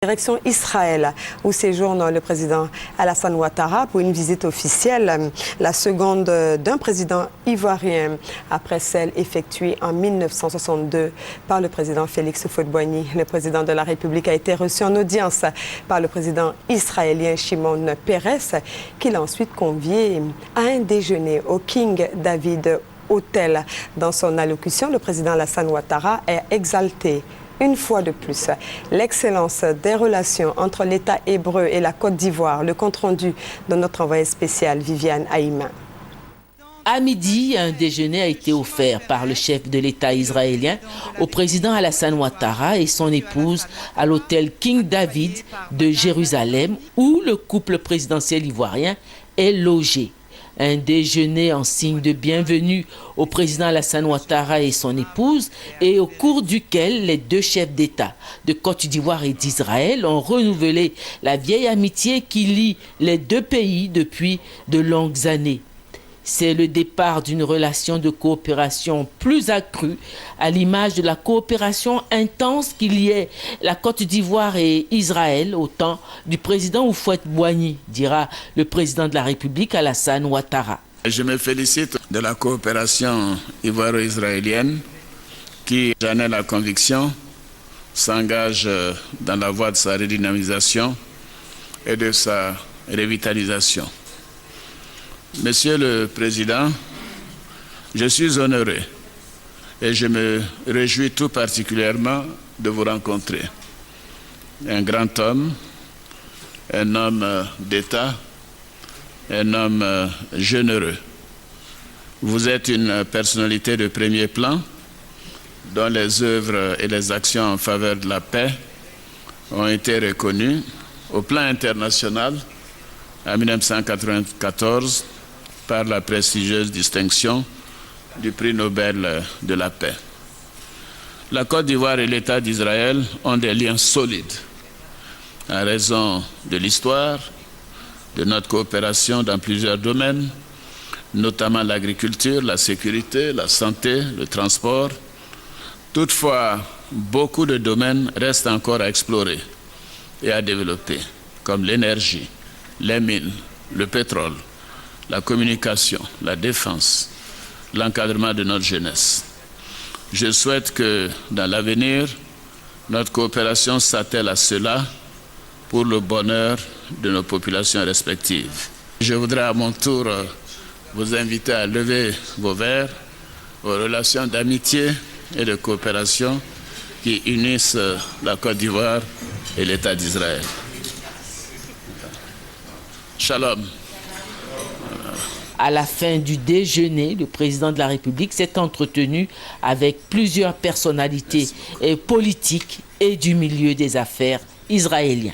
Direction Israël, où séjourne le président Alassane Ouattara pour une visite officielle, la seconde d'un président ivoirien, après celle effectuée en 1962 par le président Félix Houphouët-Boigny. Le président de la République a été reçu en audience par le président israélien Shimon Peres, qui l'a ensuite convié à un déjeuner au King David Hotel. Dans son allocution, le président Alassane Ouattara est exalté une fois de plus l'excellence des relations entre l'État hébreu et la Côte d'Ivoire. Le compte-rendu de notre envoyé spécial Viviane Haïma. À midi, un déjeuner a été offert par le chef de l'État israélien au président Alassane Ouattara et son épouse à l'hôtel King David de Jérusalem, où le couple présidentiel ivoirien est logé. Un déjeuner en signe de bienvenue au président Alassane Ouattara et son épouse, et au cours duquel les deux chefs d'État de Côte d'Ivoire et d'Israël ont renouvelé la vieille amitié qui lie les deux pays depuis de longues années. C'est le départ d'une relation de coopération plus accrue, à l'image de la coopération intense qu'il y ait la Côte d'Ivoire et Israël au temps du président Houphouët-Boigny, dira le président de la République Alassane Ouattara. Je me félicite de la coopération ivoiro-israélienne qui, j'en ai la conviction, s'engage dans la voie de sa redynamisation et de sa revitalisation. Monsieur le Président, je suis honoré et je me réjouis tout particulièrement de vous rencontrer. Un grand homme, un homme d'État, un homme généreux. Vous êtes une personnalité de premier plan dont les œuvres et les actions en faveur de la paix ont été reconnues au plan international en 1994 par la prestigieuse distinction du prix Nobel de la paix. La Côte d'Ivoire et l'État d'Israël ont des liens solides en raison de l'histoire, de notre coopération dans plusieurs domaines, notamment l'agriculture, la sécurité, la santé, le transport. Toutefois, beaucoup de domaines restent encore à explorer et à développer, comme l'énergie, les mines, le pétrole, la communication, la défense, l'encadrement de notre jeunesse. Je souhaite que, dans l'avenir, notre coopération s'attelle à cela pour le bonheur de nos populations respectives. Je voudrais à mon tour vous inviter à lever vos verres aux relations d'amitié et de coopération qui unissent la Côte d'Ivoire et l'État d'Israël. Shalom. À la fin du déjeuner, le président de la République s'est entretenu avec plusieurs personnalités politiques et du milieu des affaires israéliens.